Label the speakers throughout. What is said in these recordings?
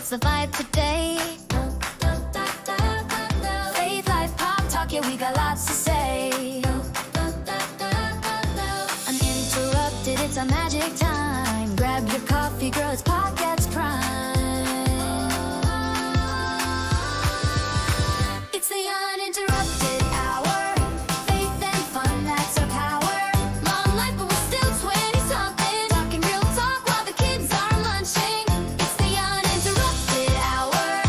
Speaker 1: what's the vibe today? Faith, life, pop, talk, yeah, we got lots to say. Uninterrupted, it's a magic time. Grab your coffee, girl, it's Podcast Prime. It's the Uninterrupted Hour. Faith and fun, that's our power. Long life, but we're still 20-something. Talking real talk while the kids are lunching. It's the Uninterrupted Hour.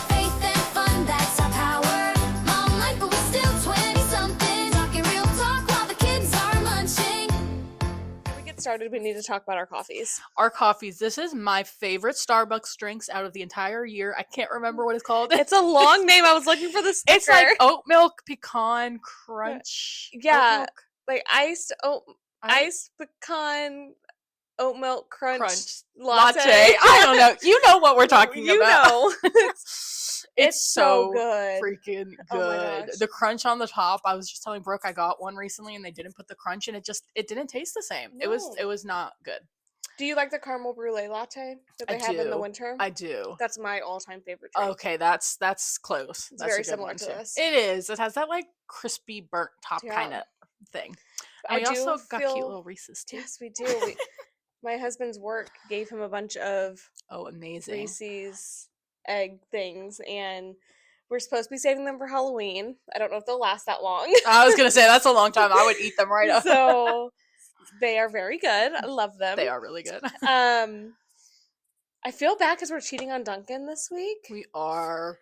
Speaker 1: Faith and fun, that's our power. Long life, but we're still 20-something. Talking real talk while the kids are lunching.
Speaker 2: Before we get started, we need to talk about our coffees.
Speaker 3: Our coffees. This is my favorite Starbucks drinks out of the entire year. I can't remember what it's called.
Speaker 2: It's a long name. I was looking for the sticker.
Speaker 3: It's like oat milk pecan crunch.
Speaker 2: Yeah,
Speaker 3: Oat
Speaker 2: like iced pecan oat milk crunch,
Speaker 3: crunch
Speaker 2: latte.
Speaker 3: I don't know. You know what we're talking
Speaker 2: You
Speaker 3: about.
Speaker 2: know.
Speaker 3: It's so
Speaker 2: good.
Speaker 3: freaking
Speaker 2: Oh my
Speaker 3: good.
Speaker 2: gosh.
Speaker 3: The crunch on the top. I was just telling Brooke I got one recently and they didn't put the crunch and it didn't taste the same.
Speaker 2: No.
Speaker 3: It was not good.
Speaker 2: Do you like the caramel brulee latte that
Speaker 3: I
Speaker 2: they have in the
Speaker 3: do.
Speaker 2: winter?
Speaker 3: I do.
Speaker 2: That's my all-time favorite drink.
Speaker 3: Okay, that's close.
Speaker 2: It's
Speaker 3: That's
Speaker 2: very
Speaker 3: a good
Speaker 2: similar
Speaker 3: one,
Speaker 2: to
Speaker 3: too.
Speaker 2: this.
Speaker 3: It is. It has that like crispy burnt top
Speaker 2: Yeah.
Speaker 3: kind of thing.
Speaker 2: I
Speaker 3: And we
Speaker 2: do
Speaker 3: also got cute
Speaker 2: feel-
Speaker 3: little Reese's too.
Speaker 2: Yes, we do. My husband's work gave him a bunch of
Speaker 3: Oh, amazing.
Speaker 2: Reese's egg things, and we're supposed to be saving them for Halloween. I don't know if they'll last that long.
Speaker 3: I was gonna say that's a long time. I would eat them right up.
Speaker 2: So they are very good. I love them.
Speaker 3: They are really good.
Speaker 2: I feel bad because we're cheating on Duncan this week,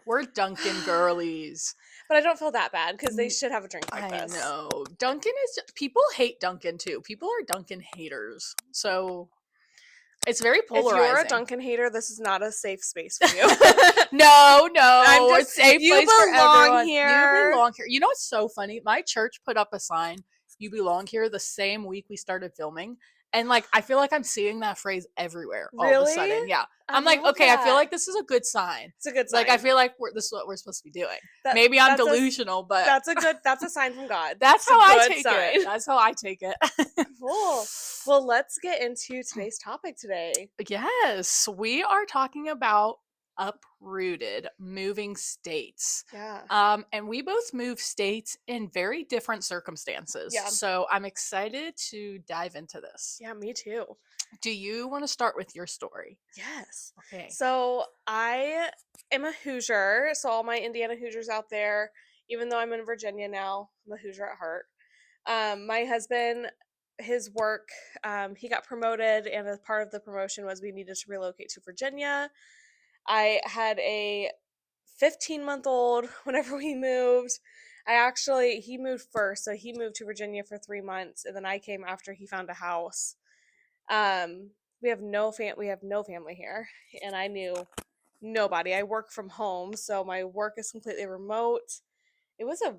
Speaker 3: We're Dunkin' girlies.
Speaker 2: but I don't feel that bad because they should have a drink like
Speaker 3: I
Speaker 2: this.
Speaker 3: know. Dunkin' people hate Dunkin' too. People are Dunkin' haters. So it's very
Speaker 2: If
Speaker 3: polarizing.
Speaker 2: you're a Duncan hater, this is not a safe space for you.
Speaker 3: No,
Speaker 2: I'm just-
Speaker 3: it's a safe
Speaker 2: you
Speaker 3: place for
Speaker 2: belong
Speaker 3: everyone.
Speaker 2: here.
Speaker 3: You belong here. You know what's so funny? My church put up a sign, "You belong here," the same week we started filming. And like I feel like I'm seeing that phrase everywhere all of a
Speaker 2: Really?
Speaker 3: sudden. Yeah.
Speaker 2: I
Speaker 3: I'm like,
Speaker 2: love
Speaker 3: okay, I feel
Speaker 2: that.
Speaker 3: like this is a good sign.
Speaker 2: It's a good sign.
Speaker 3: Like I feel like this is what we're supposed to be doing.
Speaker 2: That-
Speaker 3: Maybe I'm
Speaker 2: that's a-
Speaker 3: delusional, but
Speaker 2: That's a sign from God.
Speaker 3: that's
Speaker 2: It's a
Speaker 3: how I
Speaker 2: good
Speaker 3: take
Speaker 2: sign.
Speaker 3: it. That's how I take it.
Speaker 2: Cool. Well, let's get into today's topic today.
Speaker 3: Yes, we are talking about uprooted, moving states.
Speaker 2: Yeah.
Speaker 3: And we both move states in very different circumstances.
Speaker 2: Yeah.
Speaker 3: So I'm excited to dive into this.
Speaker 2: Yeah, me too.
Speaker 3: Do you want to start with your story?
Speaker 2: Yes.
Speaker 3: Okay.
Speaker 2: So I am a Hoosier. So all my Indiana Hoosiers out there, even though I'm in Virginia now, I'm a Hoosier at heart. My husband, his work, he got promoted, and as part of the promotion was we needed to relocate to Virginia. I had a 15-month-old whenever we moved. He moved first, so he moved to Virginia for 3 months, and then I came after he found a house. We have no family here, and I knew nobody. I work from home, so my work is completely remote. It was a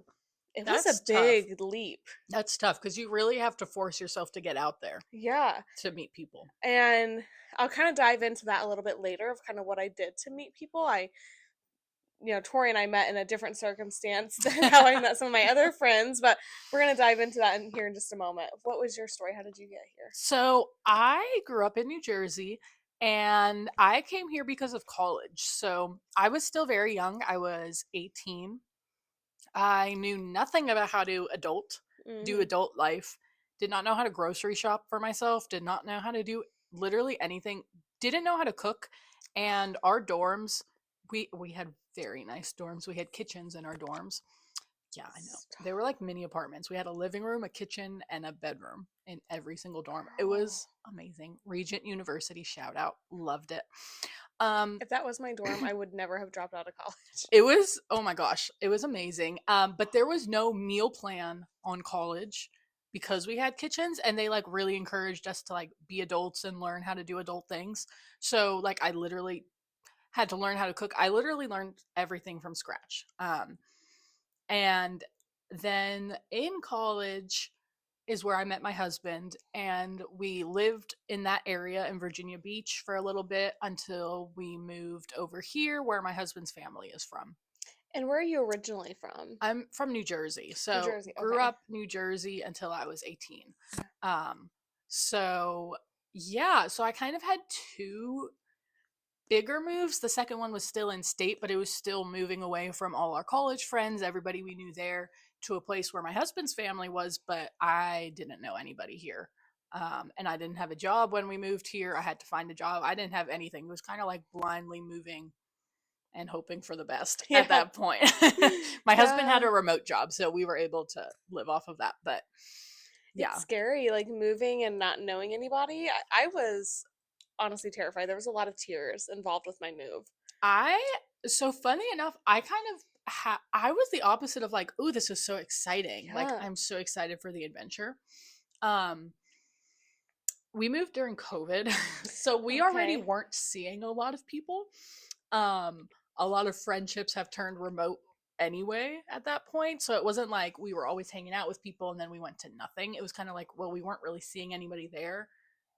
Speaker 3: That's
Speaker 2: big leap.
Speaker 3: That's tough because you really have to force yourself to get out there
Speaker 2: Yeah.
Speaker 3: to meet people.
Speaker 2: And I'll kind of dive into that a little bit later of kind of what I did to meet people. Tori and I met in a different circumstance than how I met some of my other friends, but we're going to dive into that here in just a moment. What was your story? How did you get here?
Speaker 3: So I grew up in New Jersey and I came here because of college. So I was still very young. I was 18. I knew nothing about how to do adult life. Did not know how to grocery shop for myself. Did not know how to do literally anything. Didn't know how to cook. And our dorms, we had very nice dorms. We had kitchens in our dorms. Yeah, I know. They were like mini apartments. We had a living room, a kitchen, and a bedroom in every single dorm. It was amazing. Regent University, shout out. Loved it.
Speaker 2: If that was my dorm, I would never have dropped out of college.
Speaker 3: It was, oh my gosh, it was amazing. But there was no meal plan on college because we had kitchens, and they like really encouraged us to like be adults and learn how to do adult things. So like I literally had to learn how to cook. I literally learned everything from scratch. And then in college is where I met my husband, and we lived in that area in Virginia Beach for a little bit until we moved over here where my husband's family is from.
Speaker 2: And where are you originally from?
Speaker 3: I'm from New Jersey. So
Speaker 2: Jersey,
Speaker 3: grew
Speaker 2: okay.
Speaker 3: up New Jersey until I was 18. So yeah, so I kind of had two bigger moves. The second one was still in state, but it was still moving away from all our college friends, everybody we knew there, to a place where my husband's family was, but I didn't know anybody here. And I didn't have a job when we moved here. I had to find a job. I didn't have anything. It was kind of like blindly moving and hoping for the best at that point. My husband had a remote job, so we were able to live off of that. But yeah,
Speaker 2: It's scary, like moving and not knowing anybody. I was honestly terrified. There was a lot of tears involved with my move.
Speaker 3: so funny enough, I kind of I was the opposite of like, ooh, this is so exciting. Like,
Speaker 2: Yeah.
Speaker 3: I'm so excited for the adventure. We moved during COVID, so we already
Speaker 2: Okay.
Speaker 3: weren't seeing a lot of people. A lot of friendships have turned remote anyway at that point, so it wasn't like we were always hanging out with people and then we went to nothing. It was kind of like, well, we weren't really seeing anybody there.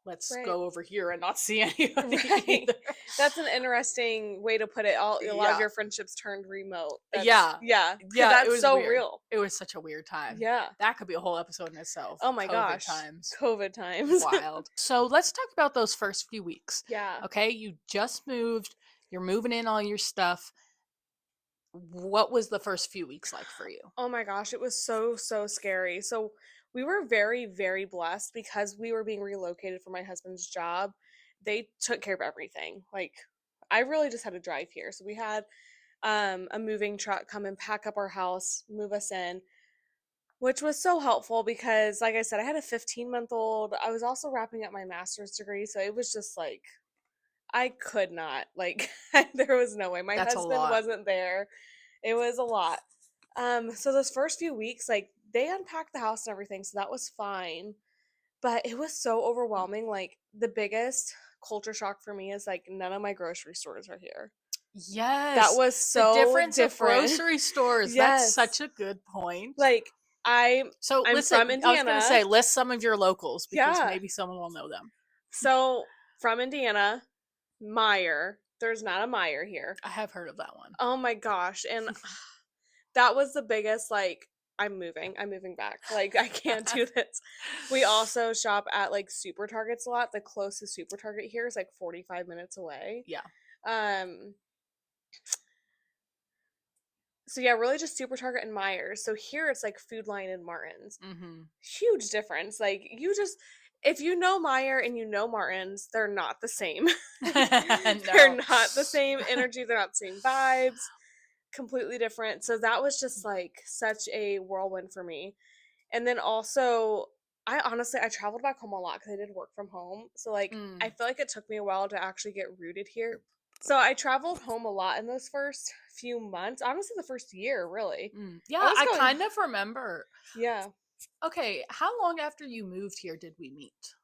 Speaker 3: Let's
Speaker 2: Right.
Speaker 3: go over here and not see anybody
Speaker 2: Right.
Speaker 3: either.
Speaker 2: That's an interesting way to put it. A lot
Speaker 3: Yeah.
Speaker 2: of your friendships turned remote.
Speaker 3: Yeah.
Speaker 2: Yeah.
Speaker 3: Yeah,
Speaker 2: That's
Speaker 3: it was
Speaker 2: so
Speaker 3: weird.
Speaker 2: real.
Speaker 3: It was such a weird time.
Speaker 2: Yeah.
Speaker 3: That could be a whole episode in itself.
Speaker 2: Oh my
Speaker 3: COVID
Speaker 2: gosh.
Speaker 3: times.
Speaker 2: COVID times.
Speaker 3: Wild. So let's talk about those first few weeks.
Speaker 2: Yeah.
Speaker 3: Okay, you just moved. You're moving in all your stuff. What was the first few weeks like for you?
Speaker 2: Oh my gosh, it was so scary. So we were very, very blessed because we were being relocated for my husband's job. They took care of everything. Like, I really just had to drive here. So we had a moving truck come and pack up our house, move us in, which was so helpful because, like I said, I had a 15-month-old. I was also wrapping up my master's degree, so it was just like I could not, like, there was no way. My
Speaker 3: That's a
Speaker 2: husband
Speaker 3: lot.
Speaker 2: wasn't there. It was a lot. So those first few weeks, like, they unpacked the house and everything, so that was fine. But it was so overwhelming. Like, the biggest culture shock for me is like none of my grocery stores are here.
Speaker 3: Yes.
Speaker 2: That was so
Speaker 3: the difference
Speaker 2: different.
Speaker 3: of grocery stores.
Speaker 2: Yes.
Speaker 3: That's such a good point.
Speaker 2: Like,
Speaker 3: So
Speaker 2: I'm
Speaker 3: listen,
Speaker 2: from
Speaker 3: I was going to
Speaker 2: Indiana.
Speaker 3: say list some of your locals because
Speaker 2: Yeah.
Speaker 3: maybe someone will know them.
Speaker 2: So from Indiana, Meyer. There's not a Meyer here.
Speaker 3: I have heard of that one.
Speaker 2: Oh my gosh. And that was the biggest, like, I'm moving back. Like, I can't do this. We also shop at like super Targets a lot. The closest super Target here is like 45 minutes away.
Speaker 3: Yeah.
Speaker 2: So yeah, really just super Target and Myers. So here it's like Food Lion and Martin's.
Speaker 3: Mm-hmm.
Speaker 2: Huge difference. Like, if you know Meyer and you know Martin's, they're not the same. They're not the same energy. They're not the same vibes. Completely different. So that was just like such a whirlwind for me. And then also, I traveled back home a lot because I did work from home. So like, I feel like it took me a while to actually get rooted here. So I traveled home a lot in those first few months. Honestly, the first year, really.
Speaker 3: Yeah,
Speaker 2: I was
Speaker 3: I
Speaker 2: going-
Speaker 3: kind of remember.
Speaker 2: Yeah.
Speaker 3: Okay, how long after you moved here did we meet?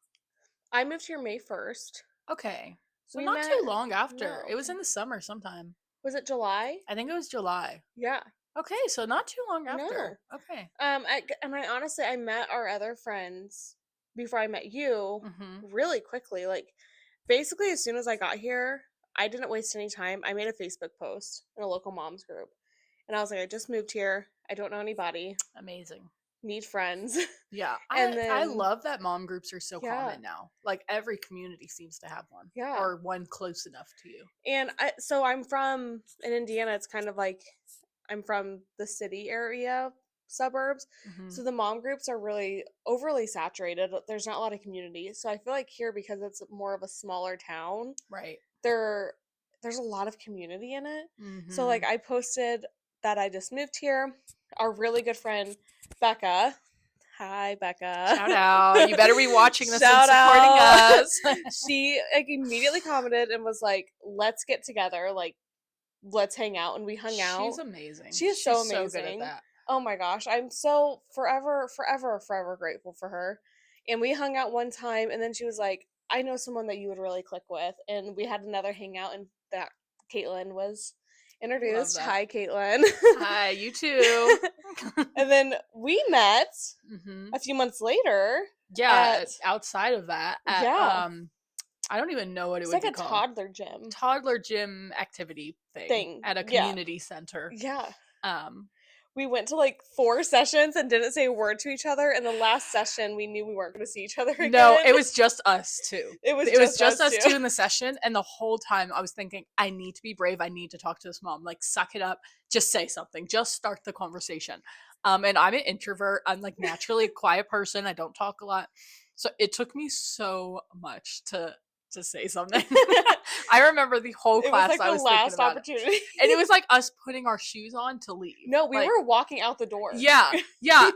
Speaker 2: I moved here May 1st.
Speaker 3: Okay. So
Speaker 2: We
Speaker 3: not
Speaker 2: met-
Speaker 3: too long after.
Speaker 2: no.
Speaker 3: It was in the summer sometime.
Speaker 2: Was it July?
Speaker 3: I think it was July.
Speaker 2: Yeah.
Speaker 3: Okay, so not too long after.
Speaker 2: No.
Speaker 3: Okay.
Speaker 2: I met our other friends before I met you
Speaker 3: Mm-hmm.
Speaker 2: really quickly. Like, basically, as soon as I got here, I didn't waste any time. I made a Facebook post in a local moms group. And I was like, I just moved here. I don't know anybody.
Speaker 3: Amazing.
Speaker 2: Need friends.
Speaker 3: Yeah.
Speaker 2: And
Speaker 3: I
Speaker 2: then-
Speaker 3: love that mom groups are so
Speaker 2: Yeah.
Speaker 3: common now. Like every community seems to have one.
Speaker 2: Yeah.
Speaker 3: Or one close enough to you.
Speaker 2: And so I'm from, in Indiana, it's kind of like, I'm from the city area, suburbs.
Speaker 3: Mhm.
Speaker 2: So the mom groups are really overly saturated. There's not a lot of community. So I feel like here, because it's more of a smaller town,
Speaker 3: Right.
Speaker 2: there's a lot of community in it.
Speaker 3: Mhm.
Speaker 2: So like I posted that I just moved here. Our really good friend Becca. Hi, Becca.
Speaker 3: Shout out. You better be watching this
Speaker 2: Shout
Speaker 3: and supporting
Speaker 2: out.
Speaker 3: us.
Speaker 2: She like immediately commented and was like, "Let's get together. Like, let's hang out." And we hung out.
Speaker 3: She's amazing.
Speaker 2: She is so
Speaker 3: She's so good at
Speaker 2: amazing.
Speaker 3: that.
Speaker 2: Oh my gosh, I'm so forever grateful for her. And we hung out one time, and then she was like, "I know someone that you would really click with," and we had another hangout, and that Caitlin was introduced.
Speaker 3: that.
Speaker 2: Hi, Caitlin.
Speaker 3: Hi, you too.
Speaker 2: And then we met
Speaker 3: Hmm.
Speaker 2: a few months later.
Speaker 3: Yeah,
Speaker 2: At-
Speaker 3: outside of that, at,
Speaker 2: Yeah.
Speaker 3: I don't even know what it
Speaker 2: It's
Speaker 3: would
Speaker 2: like
Speaker 3: be
Speaker 2: a
Speaker 3: called.
Speaker 2: toddler gym.
Speaker 3: Toddler gym activity thing
Speaker 2: Thing,
Speaker 3: at a
Speaker 2: yeah.
Speaker 3: community center.
Speaker 2: Yeah. we went to like 4 sessions and didn't say a word to each other. And the last session, we knew we weren't going to see each other again.
Speaker 3: No, it was just us two.
Speaker 2: It was
Speaker 3: just us
Speaker 2: two.
Speaker 3: two in the session, and the whole time I was thinking, I need to be brave. I need to talk to this mom. Like, suck it up. Just say something. Just start the conversation. And I'm an introvert. I'm like naturally a quiet person. I don't talk a lot. So it took me so much to say something. I remember the whole
Speaker 2: It was
Speaker 3: class
Speaker 2: like
Speaker 3: I
Speaker 2: the
Speaker 3: was thinking
Speaker 2: last
Speaker 3: about it.
Speaker 2: opportunity.
Speaker 3: And it was like us putting our shoes on to leave.
Speaker 2: No, we
Speaker 3: Like,
Speaker 2: were walking out the door.
Speaker 3: yeah, yeah,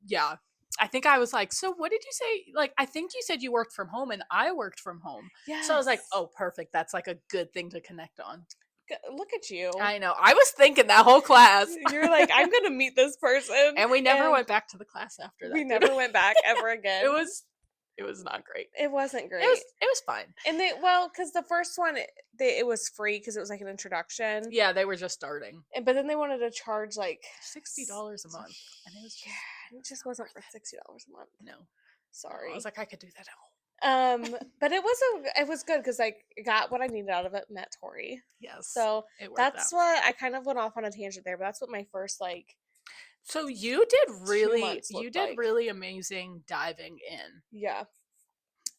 Speaker 2: Yeah.
Speaker 3: and I think I was like, so what did you say? Like, I think you said you worked from home, and I worked from home.
Speaker 2: Yes.
Speaker 3: So I was like, oh, perfect. That's like a good thing to connect on.
Speaker 2: Look at you.
Speaker 3: I know. I was thinking that whole class.
Speaker 2: You're like, I'm going to meet this person.
Speaker 3: And we never went back to the class after that.
Speaker 2: We
Speaker 3: did
Speaker 2: never went back ever again.
Speaker 3: It was not great.
Speaker 2: It wasn't great.
Speaker 3: It was fine.
Speaker 2: And because the first one, it was free because it was like an introduction.
Speaker 3: Yeah, they were just starting.
Speaker 2: But then they wanted to charge like
Speaker 3: $60 a month, and it was just,
Speaker 2: it just wasn't for $60 a month.
Speaker 3: no.
Speaker 2: Sorry.
Speaker 3: I was like, I could do that at home.
Speaker 2: But it was good because I got what I needed out of it. Met Tori.
Speaker 3: Yes.
Speaker 2: So
Speaker 3: it worked
Speaker 2: that's
Speaker 3: out.
Speaker 2: what I kind of went off on a tangent there. But that's what my first like.
Speaker 3: So you did
Speaker 2: 2
Speaker 3: really,
Speaker 2: months looked like.
Speaker 3: really amazing diving in.
Speaker 2: Yeah.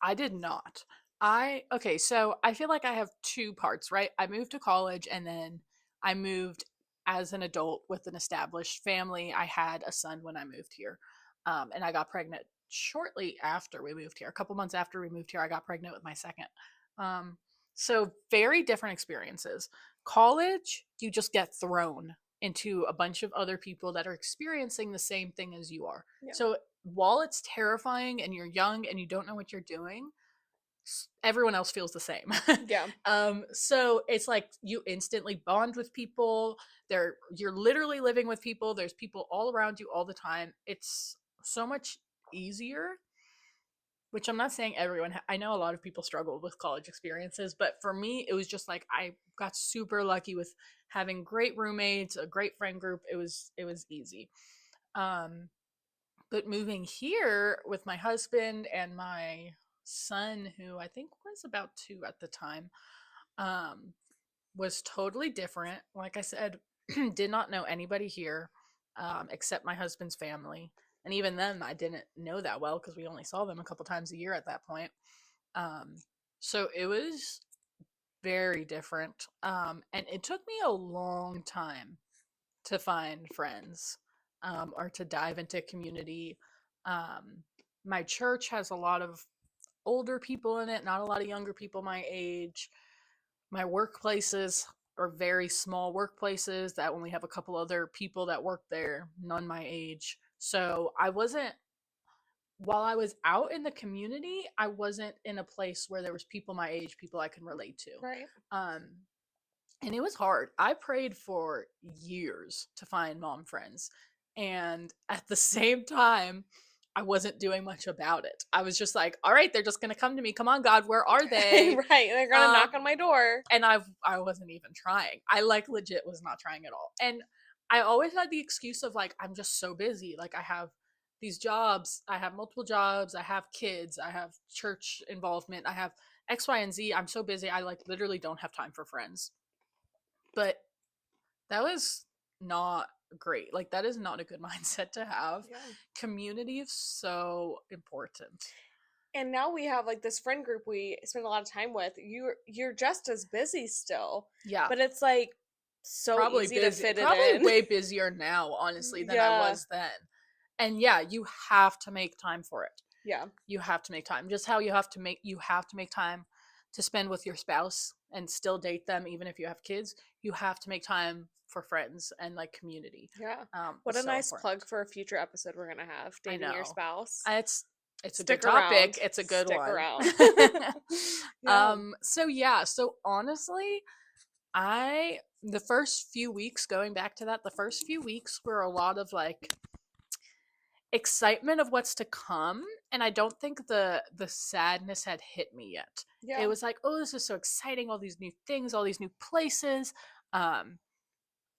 Speaker 3: I did not. Okay, so I feel like I have 2 parts, right? I moved to college, and then I moved as an adult with an established family. I had a son when I moved here. And I got pregnant shortly after we moved here. A couple months after we moved here, I got pregnant with my second. So very different experiences. College, you just get thrown into a bunch of other people that are experiencing the same thing as you are.
Speaker 2: Yeah.
Speaker 3: So while it's terrifying and you're young and you don't know what you're doing, everyone else feels the same.
Speaker 2: Yeah.
Speaker 3: So it's like you instantly bond with people. You're literally living with people. There's people all around you all the time. It's so much easier, which I'm not saying everyone. I know a lot of people struggle with college experiences, but for me, it was just like I got super lucky with having great roommates, a great friend group. It was easy. But moving here with my husband and my son, who I think was about 2 at the time, was totally different. Like I said, did not know anybody here except my husband's family. And even then, I didn't know that well because we only saw them a couple times a year at that point. So it was very different. And it took me a long time to find friends or to dive into community. My church has a lot of older people in it, not a lot of younger people my age. My workplaces are very small workplaces that only have a couple other people that work there, none my age. So while I was out in the community, I wasn't in a place where there was people my age, people I can relate to.
Speaker 2: Right.
Speaker 3: And it was hard. I prayed for years to find mom friends. And at the same time, I wasn't doing much about it. I was just like, all right, they're just going to come to me. Come on, God, where are they?
Speaker 2: Right. They're going to knock on my door.
Speaker 3: And I wasn't even trying. I like legit was not trying at all. And I always had the excuse of like, I'm just so busy. Like I have these jobs. I have multiple jobs. I have kids. I have church involvement. I have X, Y, and Z. I'm so busy. I like literally don't have time for friends. But that was not great. Like that is not a good mindset to have.
Speaker 2: Yeah.
Speaker 3: Community is so important.
Speaker 2: And now we have like this friend group we spend a lot of time with. You're just as busy still.
Speaker 3: Yeah.
Speaker 2: But it's like so
Speaker 3: probably
Speaker 2: easy to fit
Speaker 3: probably
Speaker 2: it in.
Speaker 3: way busier now, honestly, than
Speaker 2: Yeah.
Speaker 3: I was then. And yeah, you have to make time for it.
Speaker 2: Yeah.
Speaker 3: You have to make time. Just how you have to make time to spend with your spouse and still date them even if you have kids. You have to make time for friends and like community.
Speaker 2: Yeah. What a
Speaker 3: so
Speaker 2: nice
Speaker 3: important.
Speaker 2: plug for a future episode we're gonna have. Dating your spouse.
Speaker 3: It's a
Speaker 2: Stick
Speaker 3: good topic.
Speaker 2: around.
Speaker 3: It's a good
Speaker 2: Stick
Speaker 3: one.
Speaker 2: around.
Speaker 3: Yeah. So honestly, the first few weeks, going back to that, the first few weeks were a lot of like excitement of what's to come, and I don't think the sadness had hit me yet.
Speaker 2: Yeah.
Speaker 3: It was like, oh, this is so exciting, all these new things, all these new places,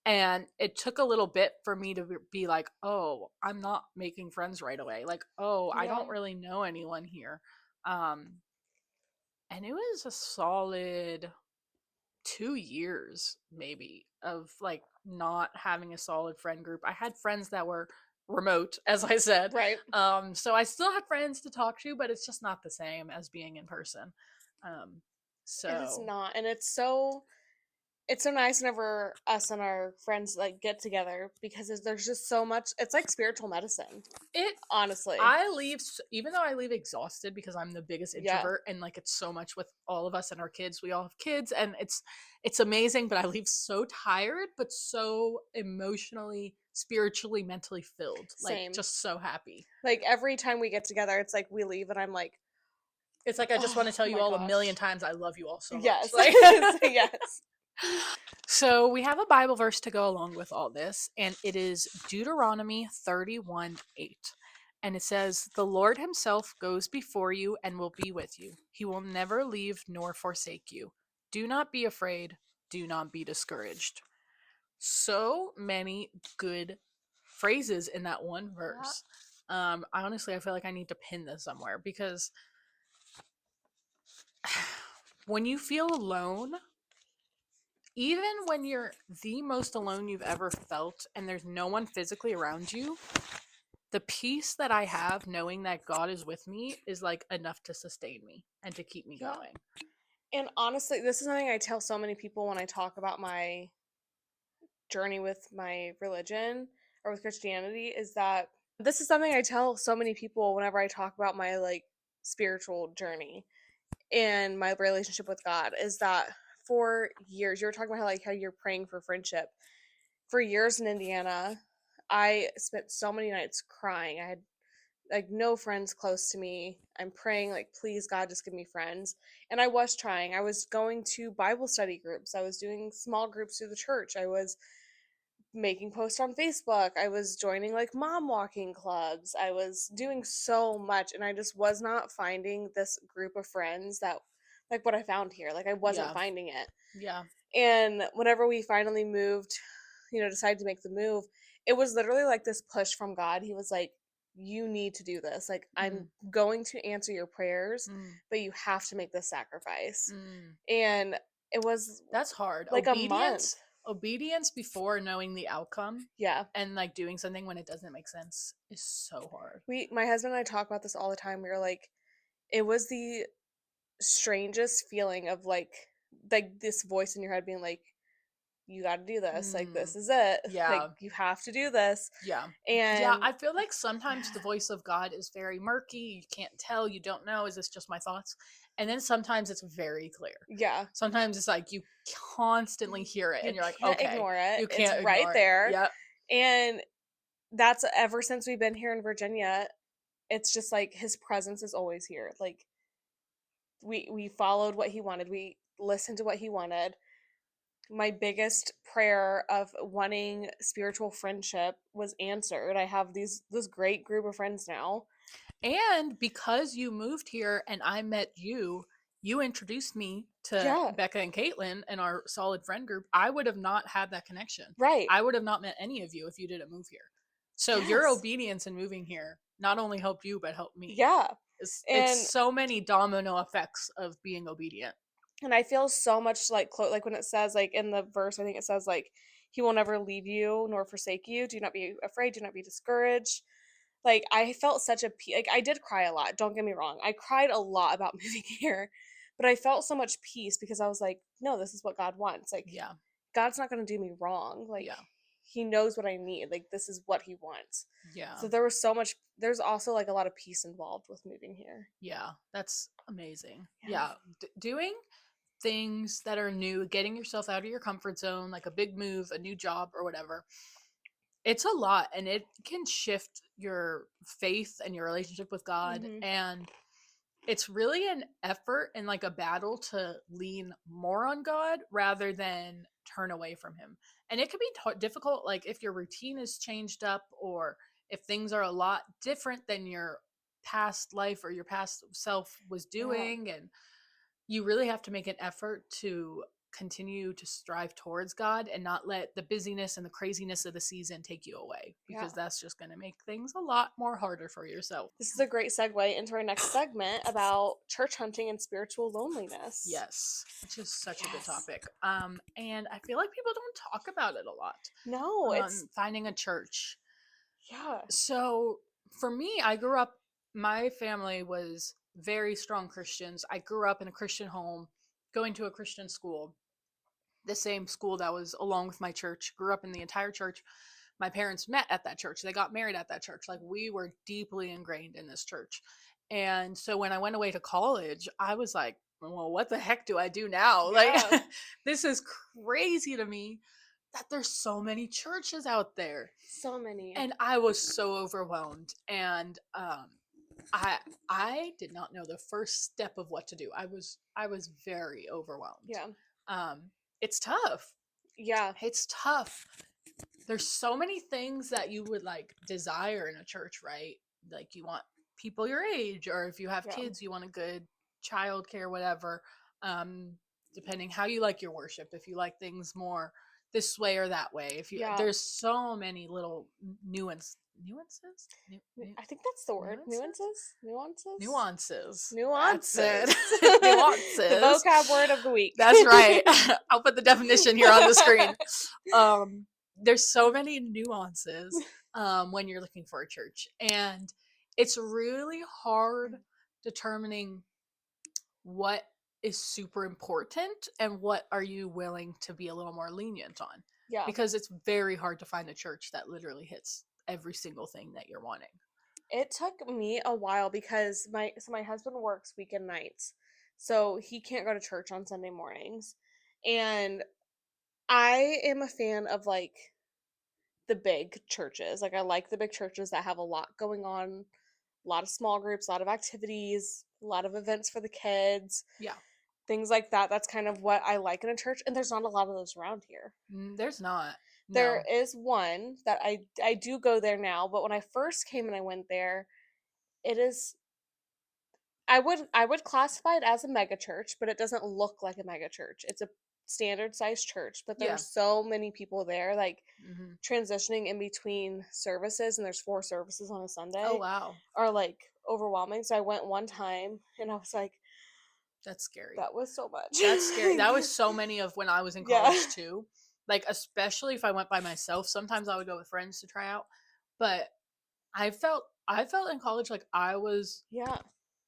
Speaker 3: and it took a little bit for me to be like, oh, I'm not making friends right away, like, oh, I don't really know anyone here. And it was a solid 2 years maybe of like not having a solid friend group. I had friends that were remote, as I said.
Speaker 2: Right.
Speaker 3: So I still had friends to talk to, but it's just not the same as being in person. Um,
Speaker 2: And it's
Speaker 3: so
Speaker 2: not. And it's so nice whenever us and our friends like get together because there's just so much. It's like spiritual medicine,
Speaker 3: it
Speaker 2: honestly.
Speaker 3: I leave, even though I leave exhausted because I'm the biggest
Speaker 2: Yeah.
Speaker 3: introvert, and like it's so much with all of us and our kids. We all have kids, and it's amazing. But I leave so tired, but so emotionally, spiritually, mentally filled. Like
Speaker 2: Same.
Speaker 3: just so happy.
Speaker 2: Like every time we get together, it's like we leave and I'm like,
Speaker 3: It's like I just want to
Speaker 2: oh
Speaker 3: tell you
Speaker 2: my
Speaker 3: all a million
Speaker 2: gosh.
Speaker 3: times I love you all so
Speaker 2: Yes.
Speaker 3: much. Like
Speaker 2: Yes.
Speaker 3: So we have a Bible verse to go along with all this, and it is Deuteronomy 31:8. And it says, "The Lord himself goes before you and will be with you. He will never leave nor forsake you. Do not be afraid. Do not be discouraged." So many good phrases in that one verse. I feel like I need to pin this somewhere because when you feel alone, even when you're the most alone you've ever felt and there's no one physically around you, the peace that I have knowing that God is with me is like enough to sustain me and to keep me
Speaker 2: Yeah.
Speaker 3: going.
Speaker 2: And honestly, this is something I tell so many people when I talk about my journey with my religion or with Christianity is that this is something I tell so many people whenever I talk about my like spiritual journey and my relationship with God is that for years you were talking about how you're praying for friendship. For years in Indiana, I spent so many nights crying. I had like no friends close to me. I'm praying like please God just give me friends. And I was trying. I was going to Bible study groups. I was doing small groups through the church. I was making posts on Facebook. I was joining like mom walking clubs. I was doing so much and I just was not finding this group of friends that like what I found here. Like I wasn't
Speaker 3: Yeah.
Speaker 2: finding it.
Speaker 3: Yeah.
Speaker 2: And whenever we finally moved, decided to make the move, it was literally like this push from God. He was like, you need to do this. Like, I'm going to answer your prayers, but you have to make this sacrifice. And it was
Speaker 3: That's hard.
Speaker 2: like a month.
Speaker 3: Obedience before knowing the outcome
Speaker 2: Yeah.
Speaker 3: and like doing something when it doesn't make sense is so hard.
Speaker 2: My husband and I talk about this all the time. We were like, it was the strangest feeling of like this voice in your head being like, you got to do this. Like, this is it.
Speaker 3: Yeah.
Speaker 2: Like, you have to do this.
Speaker 3: Yeah.
Speaker 2: And
Speaker 3: yeah, I feel like sometimes the voice of God is very murky. You can't tell. You don't know. Is this just my thoughts? And then sometimes it's very clear.
Speaker 2: Yeah.
Speaker 3: Sometimes it's like you constantly hear it and you're like, okay.
Speaker 2: Ignore it.
Speaker 3: You can't
Speaker 2: it's right
Speaker 3: ignore it.
Speaker 2: there.
Speaker 3: Yep.
Speaker 2: And that's ever since we've been here in Virginia, it's just like his presence is always here. Like, we followed what he wanted. We listened to what he wanted. My biggest prayer of wanting spiritual friendship was answered. I have this great group of friends now.
Speaker 3: And because you moved here and I met you, you introduced me to Becca and Caitlin and our solid friend group. I would have not had that connection.
Speaker 2: Right.
Speaker 3: I would have not met any of you if you didn't move here. So your obedience in moving here not only helped you, but helped me.
Speaker 2: Yeah.
Speaker 3: It's so many domino effects of being obedient.
Speaker 2: And I feel so much like when it says like in the verse, I think it says like he will never leave you nor forsake you. Do not be afraid. Do not be discouraged. Like I felt such a like I did cry a lot. Don't get me wrong. I cried a lot about moving here, but I felt so much peace because I was like, no, this is what God wants. Like,
Speaker 3: yeah,
Speaker 2: God's not going to do me wrong. Like, he knows what I need. Like, this is what he wants.
Speaker 3: Yeah.
Speaker 2: So there's also like a lot of peace involved with moving here.
Speaker 3: Yeah, that's amazing. Yeah. Doing things that are new, getting yourself out of your comfort zone, like a big move, a new job or whatever. It's a lot and it can shift your faith and your relationship with God. And it's really an effort and like a battle to lean more on God rather than turn away from him. And it can be difficult, like if your routine is changed up or if things are a lot different than your past life or your past self was doing. And you really have to make an effort to continue to strive towards God and not let the busyness and the craziness of the season take you away, because that's just going to make things a lot more harder for yourself.
Speaker 2: This is a great segue into our next segment about church hunting and spiritual loneliness.
Speaker 3: Yes, which is such a good topic. And I feel like people don't talk about it a lot.
Speaker 2: No, it's
Speaker 3: finding a church.
Speaker 2: Yeah.
Speaker 3: So for me, my family was very strong Christians. I grew up in a Christian home, going to a Christian school, the same school that was along with my church. Grew up in the entire church. My parents met at that church. They got married at that church. Like, we were deeply ingrained in this church. And so when I went away to college, I was like, well, what the heck do I do now?
Speaker 2: Yeah.
Speaker 3: Like, this is crazy to me that there's so many churches out there.
Speaker 2: So many.
Speaker 3: And I was so overwhelmed. And I did not know the first step of what to do. I was very overwhelmed.
Speaker 2: Yeah.
Speaker 3: It's tough.
Speaker 2: Yeah.
Speaker 3: It's tough. There's so many things that you would like desire in a church, right? Like, you want people your age, or if you have kids, you want a good childcare, whatever. Depending how you like your worship, if you like things more this way or that way. If you there's so many little nuances.
Speaker 2: I think that's the word. Nuances.
Speaker 3: Nuances.
Speaker 2: Nuances.
Speaker 3: The
Speaker 2: vocab word of the week.
Speaker 3: That's right. I'll put the definition here on the screen. There's so many nuances when you're looking for a church, and it's really hard determining what is super important and what are you willing to be a little more lenient on.
Speaker 2: Yeah.
Speaker 3: Because it's very hard to find a church that literally hits every single thing that you're wanting.
Speaker 2: It took me a while because my husband works weekend nights, so he can't go to church on Sunday mornings, and I am a fan of like the big churches. Like, I like the big churches that have a lot going on, a lot of small groups, a lot of activities, a lot of events for the kids.
Speaker 3: Yeah.
Speaker 2: Things like that. That's kind of what I like in a church, and there's not a lot of those around here.
Speaker 3: There's not. No.
Speaker 2: There is one that I do go there now, but when I first came and I went there, it is I would classify it as a mega church, but it doesn't look like a mega church. It's a standard sized church, but there's so many people there, like transitioning in between services, and there's 4 services on a Sunday.
Speaker 3: Oh wow.
Speaker 2: Are like overwhelming. So I went one time and I was like,
Speaker 3: that's scary.
Speaker 2: That was so much.
Speaker 3: That's scary. That was so many of when I was in college too. Like, especially if I went by myself. Sometimes I would go with friends to try out. But I felt in college like I was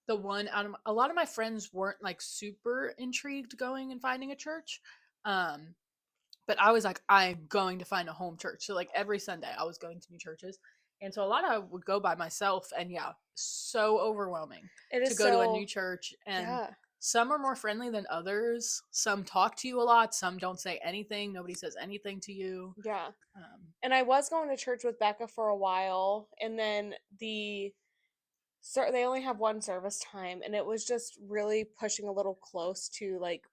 Speaker 3: the one out of a lot of my friends weren't like super intrigued going and finding a church. But I was like, I'm going to find a home church. So like every Sunday I was going to new churches. And so a lot of I would go by myself, and so overwhelming to go to a new church. And some are more friendly than others. Some talk to you a lot. Some don't say anything. Nobody says anything to you.
Speaker 2: Yeah. And I was going to church with Becca for a while, and then they only have one service time, and it was just really pushing a little close to, like,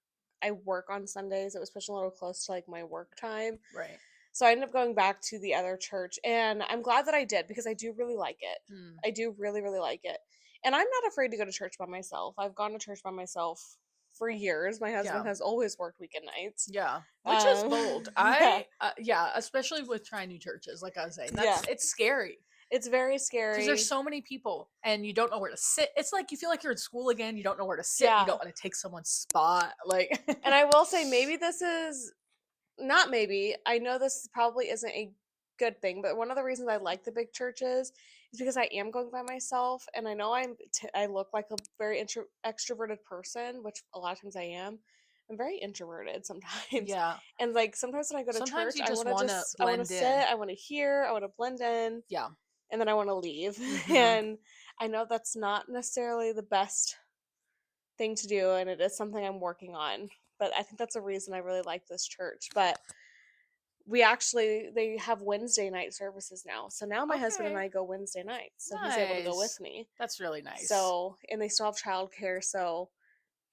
Speaker 2: I work on Sundays. It was pushing a little close to like my work time.
Speaker 3: Right.
Speaker 2: So I ended up going back to the other church, and I'm glad that I did, because I do really like it. I do really, really like it. And I'm not afraid to go to church by myself. I've gone to church by myself for years. My husband has always worked weekend nights.
Speaker 3: Yeah. Which is bold. Especially with trying new churches, like I was saying. It's scary.
Speaker 2: It's very scary.
Speaker 3: Because there's so many people, and you don't know where to sit. It's like you feel like you're in school again. You don't know where to sit. You don't want to take someone's spot. Like,
Speaker 2: and I will say, maybe this is not maybe. I know this probably isn't a good thing, but one of the reasons I like the big churches is because I am going by myself, and I know I look like a very extroverted person, which a lot of times I am. I'm very introverted sometimes.
Speaker 3: Yeah.
Speaker 2: And like sometimes when I go to church, I want to sit, I want to hear, I want to blend in.
Speaker 3: Yeah.
Speaker 2: And then I want to leave. And I know that's not necessarily the best thing to do, and it is something I'm working on. But I think that's a reason I really like this church. But they have Wednesday night services now. So now my husband and I go Wednesday nights. So he's able to go with me.
Speaker 3: That's really nice.
Speaker 2: So, and they still have childcare. So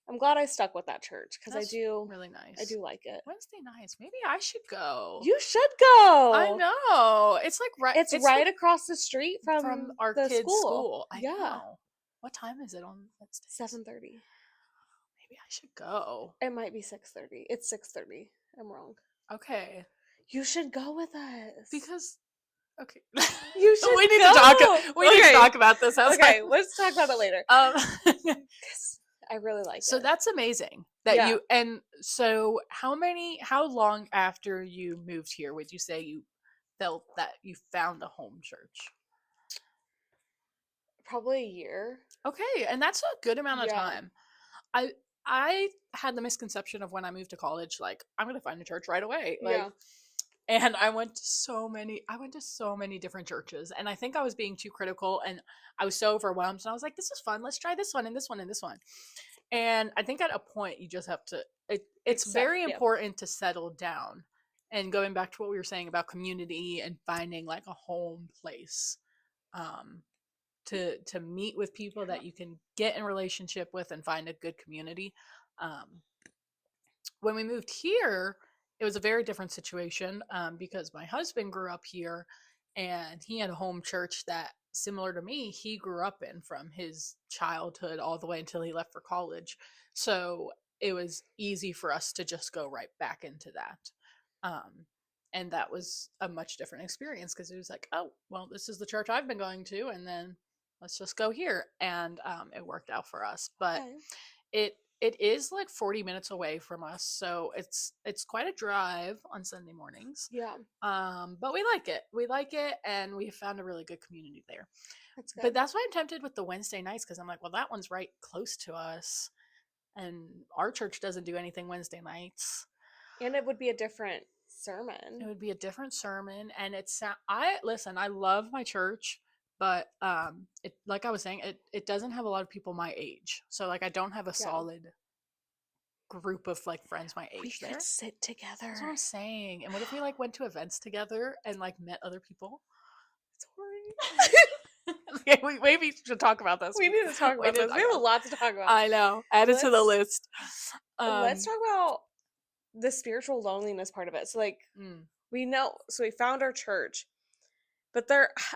Speaker 2: I'm glad I stuck with that church, because I do
Speaker 3: really nice.
Speaker 2: I do like it.
Speaker 3: Wednesday nights. Maybe I should go.
Speaker 2: You should go.
Speaker 3: I know. It's like
Speaker 2: It's right across the street from
Speaker 3: our
Speaker 2: the
Speaker 3: kids'
Speaker 2: school.
Speaker 3: I know. What time is it on Wednesday?
Speaker 2: 7:30.
Speaker 3: Maybe Maybe I should go.
Speaker 2: It might be 6:30. It's 6:30. I'm wrong.
Speaker 3: Okay.
Speaker 2: You should go with us.
Speaker 3: Because okay.
Speaker 2: You should
Speaker 3: we need
Speaker 2: go.
Speaker 3: to talk we need to
Speaker 2: Okay.
Speaker 3: talk about this.
Speaker 2: Okay, let's talk about it later. 'Cause I really like
Speaker 3: So
Speaker 2: it.
Speaker 3: that's amazing that
Speaker 2: Yeah.
Speaker 3: you and so how long after you moved here would you say you felt that you found a home church?
Speaker 2: Probably a year.
Speaker 3: Okay, and that's a good amount of
Speaker 2: Yeah.
Speaker 3: time. I I had the misconception of when I moved to college, like I'm gonna find a church right away. Like,
Speaker 2: Yeah.
Speaker 3: and I went to so many different churches, and I think I was being too critical, and I was so overwhelmed, and I was like, "This is fun. Let's try this one and this one and this one." And I think at a point you just have to. It's
Speaker 2: Accept,
Speaker 3: very
Speaker 2: yeah.
Speaker 3: important to settle down, and going back to what we were saying about community and finding like a home place. Um, to meet with people that you can get in relationship with and find a good community. Um, when we moved here, it was a very different situation because my husband grew up here and he had a home church that, similar to me, he grew up in from his childhood all the way until he left for college. So it was easy for us to just go right back into that. Um, and that was a much different experience because it was like, oh, well, this is the church I've been going to, and then let's just go here. And it worked out for us. But
Speaker 2: Okay.
Speaker 3: it is like 40 minutes away from us, so it's quite a drive on Sunday mornings.
Speaker 2: Yeah.
Speaker 3: But we like it, and we found a really good community there.
Speaker 2: That's good.
Speaker 3: But that's why I'm tempted with the Wednesday nights, because I'm like, well, that one's right close to us, and our church doesn't do anything Wednesday nights.
Speaker 2: And it would be a different
Speaker 3: It
Speaker 2: sermon.
Speaker 3: would be a different sermon, and I love my church, but it, like I was saying, it doesn't have a lot of people my age, so like I don't have a
Speaker 2: Yeah.
Speaker 3: solid group of like friends my
Speaker 2: We
Speaker 3: age there.
Speaker 2: could sit together.
Speaker 3: That's what I'm saying. And what if we like went to events together and like met other people?
Speaker 2: Sorry.
Speaker 3: Okay, we maybe should talk about this.
Speaker 2: We need to talk
Speaker 3: We
Speaker 2: about
Speaker 3: need to
Speaker 2: this.
Speaker 3: talk
Speaker 2: We have a
Speaker 3: about
Speaker 2: lot to talk about.
Speaker 3: I know. Add it to the
Speaker 2: Let's-
Speaker 3: list.
Speaker 2: Let's talk about the spiritual loneliness part of it. So like
Speaker 3: mm,
Speaker 2: we know, so we found our church, but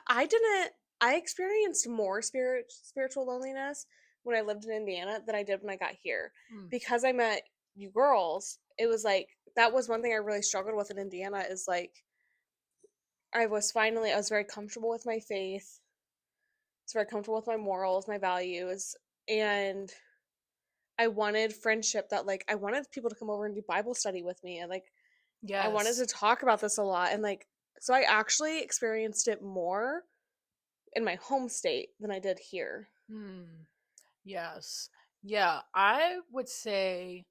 Speaker 2: I experienced more spiritual loneliness when I lived in Indiana than I did when I got here.
Speaker 3: mm,
Speaker 2: Because I met you girls, it was like that was one thing I really struggled with in Indiana is like I was very comfortable with my faith. I was very comfortable with my morals, my values, and I wanted friendship that like I wanted people to come over and do Bible study with me, and like I wanted
Speaker 3: yes.
Speaker 2: to talk about this a lot, and like so I actually experienced it more in my home state than I did here.
Speaker 3: Yes. Yeah, I would say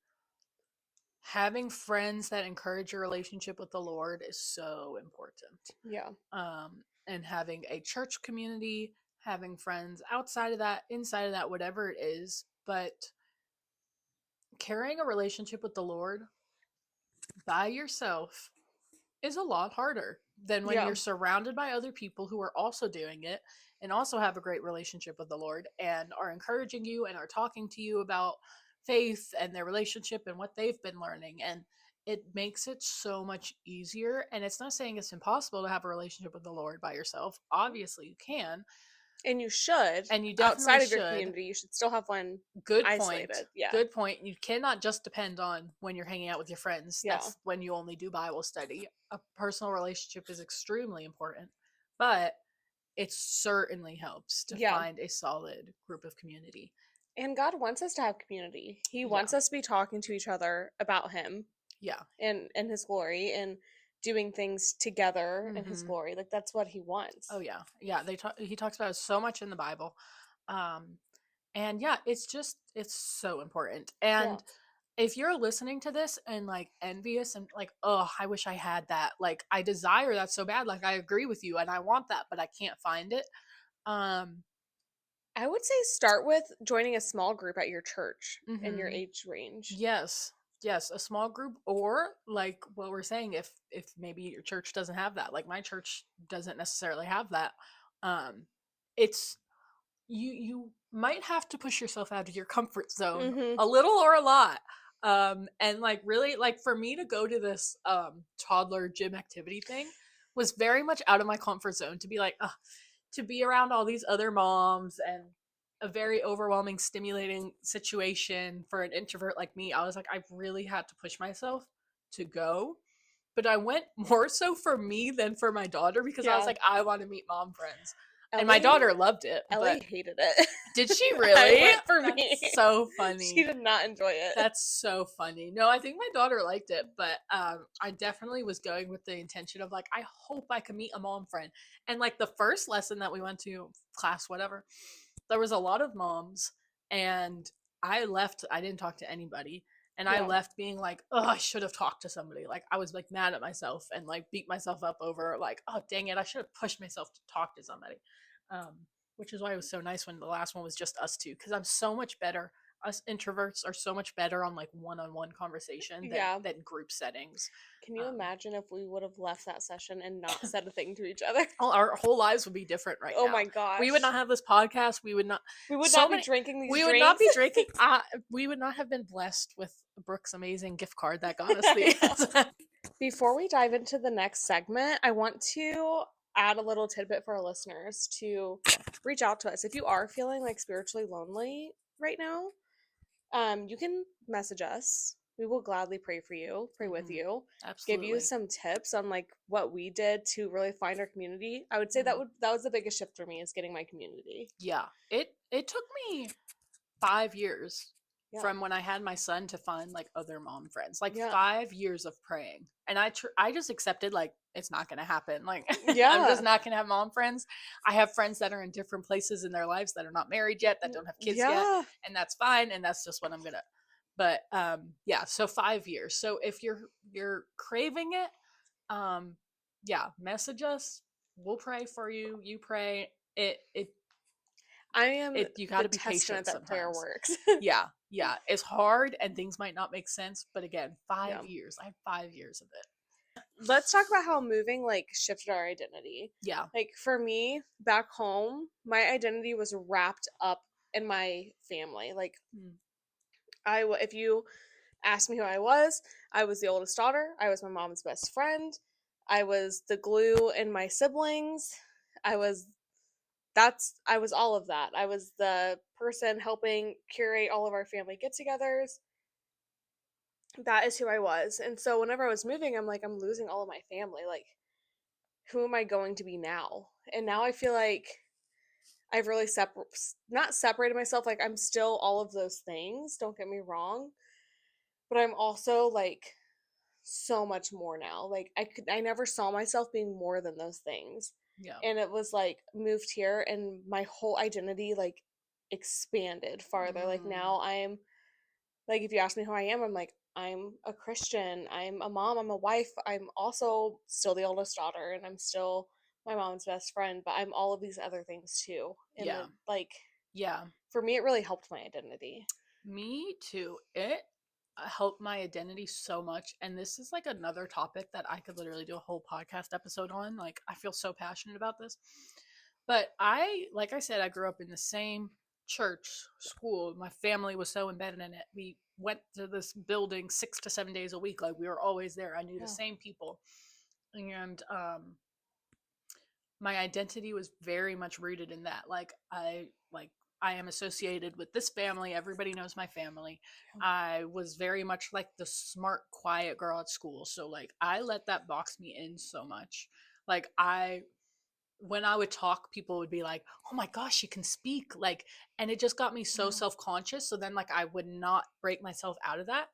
Speaker 3: having friends that encourage your relationship with the Lord is so important.
Speaker 2: Yeah.
Speaker 3: And having a church community, having friends outside of that, inside of that, whatever it is, but carrying a relationship with the Lord by yourself is a lot harder than when
Speaker 2: Yeah.
Speaker 3: you're surrounded by other people who are also doing it and also have a great relationship with the Lord and are encouraging you and are talking to you about faith and their relationship and what they've been learning. And it makes it so much easier. And it's not saying it's impossible to have a relationship with the Lord by yourself. Obviously, you can.
Speaker 2: And you should.
Speaker 3: And you
Speaker 2: Outside
Speaker 3: definitely
Speaker 2: of your
Speaker 3: should.
Speaker 2: community, you should still have one
Speaker 3: Good
Speaker 2: isolated.
Speaker 3: point.
Speaker 2: Yeah.
Speaker 3: Good point. You cannot just depend on when you're hanging out with your friends.
Speaker 2: Yeah.
Speaker 3: That's when you only do Bible study. A personal relationship is extremely important, but it certainly helps to
Speaker 2: Yeah.
Speaker 3: find a solid group of community.
Speaker 2: And God wants us to have community. He
Speaker 3: Yeah.
Speaker 2: wants us to be talking to each other about him
Speaker 3: Yeah.
Speaker 2: and his glory and doing things together in his
Speaker 3: Mhm.
Speaker 2: glory. Like that's what he wants.
Speaker 3: Oh yeah. Yeah, he talks about it so much in the Bible. And yeah, it's so important. And if you're listening to this and like envious and like, oh, I wish I had that. Like I desire that so bad. Like I agree with you and I want that, but I can't find it.
Speaker 2: I would say start with joining a small group at your church in your
Speaker 3: Mhm.
Speaker 2: age range.
Speaker 3: Yes. Yes, a small group, or like what we're saying, if maybe your church doesn't have that. Like my church doesn't necessarily have that. It's you might have to push yourself out of your comfort zone
Speaker 2: Mhm.
Speaker 3: a little or a lot. And like really like for me to go to this toddler gym activity thing was very much out of my comfort zone to be like to be around all these other moms and a very overwhelming, stimulating situation for an introvert like me. I was like, I really had to push myself to go. But I went more so for me than for my daughter because I was
Speaker 2: Yeah.
Speaker 3: like, I want to meet mom friends. And my
Speaker 2: Ellie-
Speaker 3: daughter loved it.
Speaker 2: Ellie
Speaker 3: But
Speaker 2: hated it.
Speaker 3: did she
Speaker 2: I
Speaker 3: really?
Speaker 2: went for
Speaker 3: That's
Speaker 2: me.
Speaker 3: so
Speaker 2: She
Speaker 3: funny.
Speaker 2: did not enjoy it.
Speaker 3: That's so funny. No, I think my daughter liked it, but I definitely was going with the intention of like, I hope I can meet a mom friend. And like the first lesson that we went to, class, whatever, there was a lot of moms, and I left. I didn't talk to anybody, and I
Speaker 2: Yeah.
Speaker 3: left being like, oh, I should have talked to somebody. Like I was like mad at myself and like beat myself up over like, oh dang it, I should have pushed myself to talk to somebody. Which is why it was so nice when the last one was just us two, because I'm so much better. Us introverts are so much better on like one-on-one conversation than,
Speaker 2: Yeah.
Speaker 3: than group settings.
Speaker 2: Can you imagine if we would have left that session and not said a thing to each other?
Speaker 3: Our whole lives would be different right
Speaker 2: Oh
Speaker 3: now.
Speaker 2: my gosh.
Speaker 3: We would not have this podcast. We would not.
Speaker 2: We would
Speaker 3: so
Speaker 2: not be
Speaker 3: many-
Speaker 2: drinking these
Speaker 3: We
Speaker 2: drinks.
Speaker 3: would not be drinking. We would not have been blessed with Brooke's amazing gift card that got us the.
Speaker 2: Before we dive into the next segment, I want to add a little tidbit for our listeners to reach out to us. If you are feeling like spiritually lonely right now, you can message us. We will gladly pray for you, pray with
Speaker 3: Mhm.
Speaker 2: you,
Speaker 3: Absolutely.
Speaker 2: give you some tips on like what we did to really find our community. I would say that was the biggest shift for me, is getting my community.
Speaker 3: Yeah, it took me 5 years
Speaker 2: Yeah.
Speaker 3: from when I had my son to find like other mom friends. Like
Speaker 2: Yeah.
Speaker 3: 5 years of praying, and I just accepted like it's not gonna happen. Like
Speaker 2: Yeah.
Speaker 3: I'm just not gonna have mom friends. I have friends that are in different places in their lives that are not married yet, that don't have kids yet,
Speaker 2: Yeah.
Speaker 3: and that's fine. And that's just what I'm gonna. But yeah, so 5 years. So if you're craving it, yeah, message us. We'll pray for you. You pray. It
Speaker 2: I am
Speaker 3: you got to
Speaker 2: the
Speaker 3: be patient
Speaker 2: testament that prayer
Speaker 3: sometimes.
Speaker 2: works.
Speaker 3: Yeah, it's hard and things might not make sense, but again, 5
Speaker 2: Yeah.
Speaker 3: years. I have 5 years of it.
Speaker 2: Let's talk about how moving like shifted our identity.
Speaker 3: Yeah.
Speaker 2: Like for me, back home, my identity was wrapped up in my family. Like
Speaker 3: Mm.
Speaker 2: if you asked me who I was the oldest daughter. I was my mom's best friend. I was the glue in my siblings. I was all of that. I was the person helping curate all of our family get-togethers. That is who I was. And so whenever I was moving, I'm like, I'm losing all of my family. Like, who am I going to be now? And now I feel like I've really not separated myself. Like, I'm still all of those things. Don't get me wrong. But I'm also like so much more now. Like, I never saw myself being more than those things.
Speaker 3: Yeah.
Speaker 2: And it was like moved here and my whole identity like expanded farther. Like now I'm like, if you ask me who I am, I'm like, I'm a Christian, I'm a mom, I'm a wife, I'm also still the oldest daughter, and I'm still my mom's best friend, but I'm all of these other things too. And
Speaker 3: Yeah.
Speaker 2: like
Speaker 3: Yeah.
Speaker 2: for me, it really helped my identity.
Speaker 3: Me too. It helped my identity so much. And this is like another topic that I could literally do a whole podcast episode on. Like, I feel so passionate about this. But like I said, I grew up in the same church, school. My family was so embedded in it. We went to this building 6 to 7 days a week. Like, we were always there. I knew the same people. And my identity was very much rooted in that. Like I am associated with this family. Everybody knows my family. I was very much like the smart, quiet girl at school. So like I let that box me in so much. Like when I would talk, people would be like, "Oh my gosh, she can speak!" Like, and it just got me so self-conscious. So then, like, I would not break myself out of that,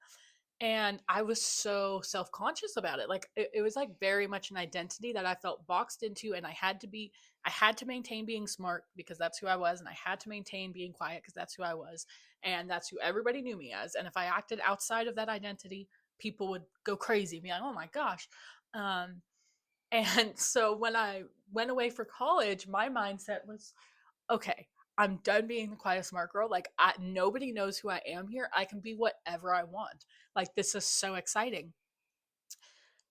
Speaker 3: and I was so self-conscious about it. Like, it was like very much an identity that I felt boxed into, and I had to maintain being smart because that's who I was, and I had to maintain being quiet because that's who I was, and that's who everybody knew me as. And if I acted outside of that identity, people would go crazy, be like, "Oh my gosh." And so when I went away for college, my mindset was, okay, I'm done being the quiet smart girl. Like, nobody knows who I am here. I can be whatever I want. Like, this is so exciting.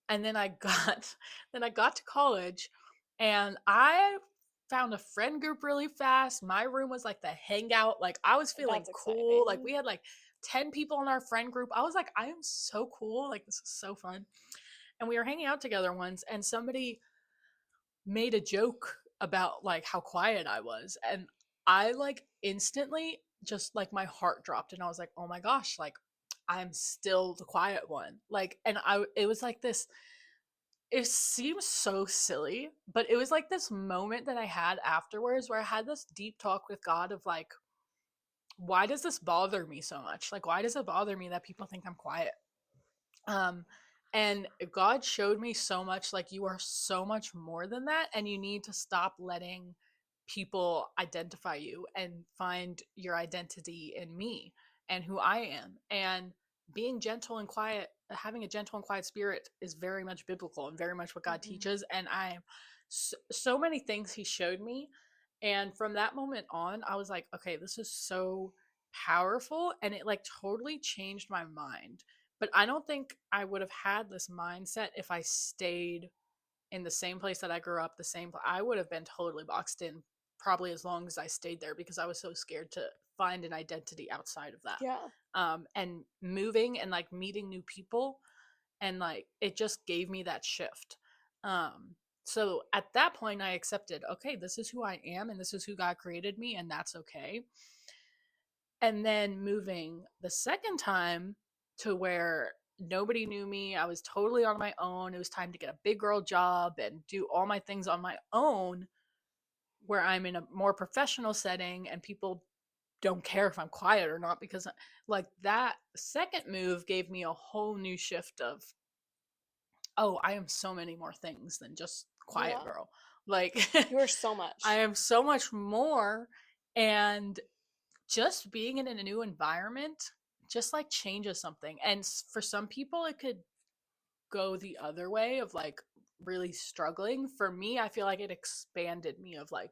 Speaker 3: And then I got then I got to college, and I found a friend group really fast. My room was like the hangout. Like, I was feeling
Speaker 2: That's
Speaker 3: cool. Like,
Speaker 2: exciting.
Speaker 3: we had like 10 people in our friend group. I was like, I am so cool. Like, this is so fun. And we were hanging out together once, and somebody made a joke about like how quiet I was, and I like instantly just like my heart dropped and I was like, "Oh my gosh, like I'm still the quiet one." Like and I it was like this it seems so silly, but it was like this moment that I had afterwards where I had this deep talk with God of like, why does this bother me so much? Like why does it bother me that people think I'm quiet? Um and God showed me so much like you are so much more than that and you need to stop letting people identify you and find your identity in me and who I am. And being gentle and quiet, having a gentle and quiet spirit is very much biblical and very much what God
Speaker 2: Mhm.
Speaker 3: teaches. And I so many things he showed me. And from that moment on, I was like, okay, this is so powerful. And it like totally changed my mind. But I don't think I would have had this mindset if I stayed in the same place that I grew up, I would have been totally boxed in probably as long as I stayed there because I was so scared to find an identity outside of that.
Speaker 2: Yeah.
Speaker 3: And moving and like meeting new people and like it just gave me that shift. So at that point I accepted, okay, this is who I am and this is who God created me and that's okay. And then moving the second time to where nobody knew me, I was totally on my own. It was time to get a big girl job and do all my things on my own, where I'm in a more professional setting and people don't care if I'm quiet or not because like that second move gave me a whole new shift of, oh, I am so many more things than just quiet
Speaker 2: Yeah.
Speaker 3: girl. Like
Speaker 2: You are so much.
Speaker 3: I am so much more. And just being in a new environment just like changes something. And for some people it could go the other way of like really struggling. For me, I feel like it expanded me of like,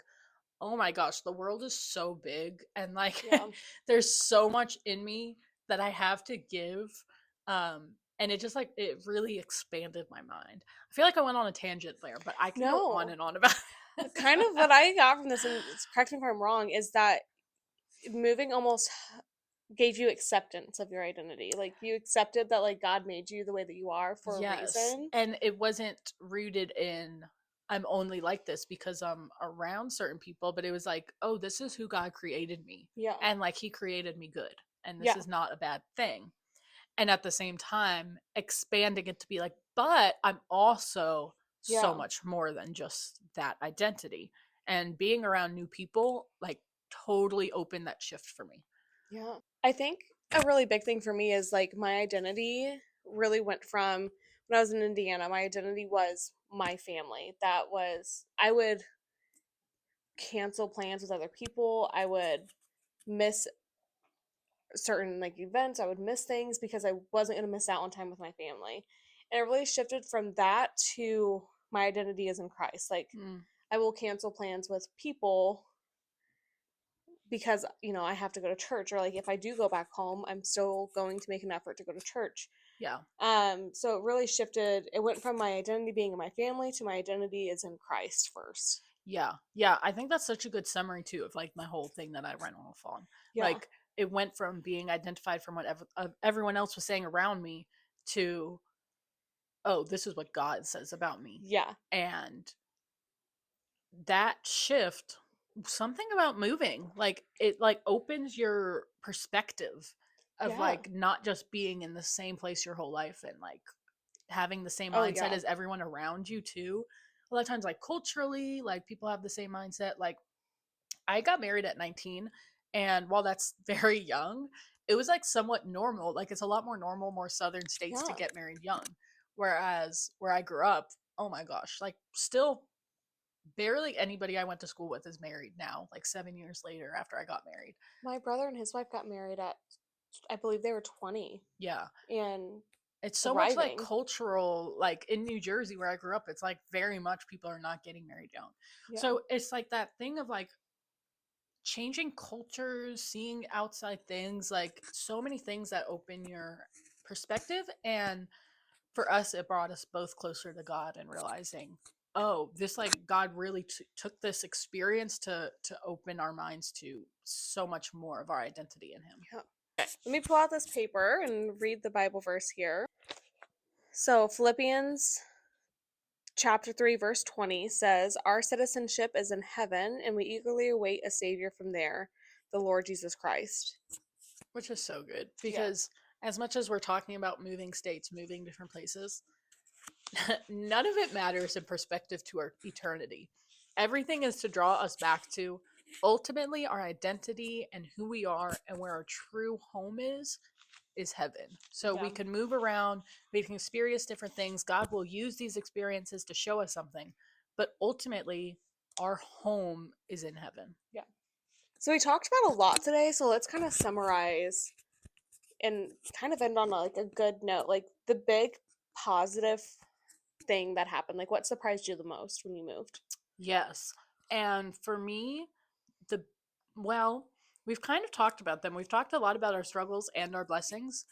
Speaker 3: oh my gosh, the world is so big and like
Speaker 2: Yeah.
Speaker 3: there's so much in me that I have to give. And it just like it really expanded my mind. I feel like I went on a tangent there, but I can go on
Speaker 2: No.
Speaker 3: and on about
Speaker 2: Kind of what I got from this, and correct me if I'm wrong, is that moving almost gave you acceptance of your identity. Like you accepted that like God made you the way that you are for a
Speaker 3: Yes.
Speaker 2: reason.
Speaker 3: And it wasn't rooted in I'm only like this because I'm around certain people, but it was like, oh, this is who God created me.
Speaker 2: Yeah.
Speaker 3: And like he created me good. And this
Speaker 2: Yeah.
Speaker 3: is not a bad thing. And at the same time, expanding it to be like, but I'm also so
Speaker 2: Yeah.
Speaker 3: much more than just that identity. And being around new people, like, totally opened that shift for me.
Speaker 2: Yeah. I think a really big thing for me is like my identity really went from when I was in Indiana, my identity was my family. That was, I would cancel plans with other people. I would miss certain like events. I would miss things because I wasn't going to miss out on time with my family. And it really shifted from that to my identity is in Christ. Like
Speaker 3: Mm,
Speaker 2: I will cancel plans with people because, you know, I have to go to church, or like if I do go back home, I'm still going to make an effort to go to church.
Speaker 3: yeah.
Speaker 2: So it really shifted. It went from my identity being in my family to my identity is in Christ first.
Speaker 3: Yeah. Yeah. I think that's such a good summary, too, of like my whole thing that I ran off on.
Speaker 2: Yeah.
Speaker 3: Like, it went from being identified from what everyone else was saying around me to, oh, this is what God says about me.
Speaker 2: Yeah.
Speaker 3: And that shift, something about moving, like it like opens your perspective of
Speaker 2: Yeah.
Speaker 3: like not just being in the same place your whole life and like having the same
Speaker 2: Oh,
Speaker 3: mindset
Speaker 2: yeah.
Speaker 3: as everyone around you too. A lot of times like culturally, like people have the same mindset. Like I got married at 19, and while that's very young, it was like somewhat normal. Like it's a lot more normal, more southern states to
Speaker 2: Yeah.
Speaker 3: get married young. Whereas where I grew up, oh my gosh, like still barely anybody I went to school with is married now, like 7 years later after I got married.
Speaker 2: My brother and his wife got married at, I believe they were 20
Speaker 3: Yeah.
Speaker 2: and
Speaker 3: It's so much like
Speaker 2: thriving.
Speaker 3: cultural, like in New Jersey where I grew up, it's like very much people are not getting married young.
Speaker 2: Yeah.
Speaker 3: So it's like that thing of like changing cultures, seeing outside things, like so many things that open your perspective. And for us, it brought us both closer to God and realizing, oh, this like God really took this experience to open our minds to so much more of our identity in Him.
Speaker 2: Yeah. Okay. Let me pull out this paper and read the Bible verse here. So Philippians chapter 3, verse 20 says, "Our citizenship is in heaven, and we eagerly await a Savior from there, the Lord Jesus Christ."
Speaker 3: Which is so good
Speaker 2: Yeah.
Speaker 3: because as much as we're talking about moving states, moving different places, none of it matters in perspective to our eternity. Everything is to draw us back to ultimately our identity and who we are and where our true home is heaven. So
Speaker 2: Yeah.
Speaker 3: we can move around, we can experience different things. God will use these experiences to show us something, but ultimately our home is in heaven.
Speaker 2: Yeah. So we talked about a lot today, so let's kind of summarize and kind of end on like a good note. Like the big positive thing that happened. Like what surprised you the most when you moved?
Speaker 3: Yes. And for me, the well, we've kind of talked about them. We've talked a lot about our struggles and our blessings.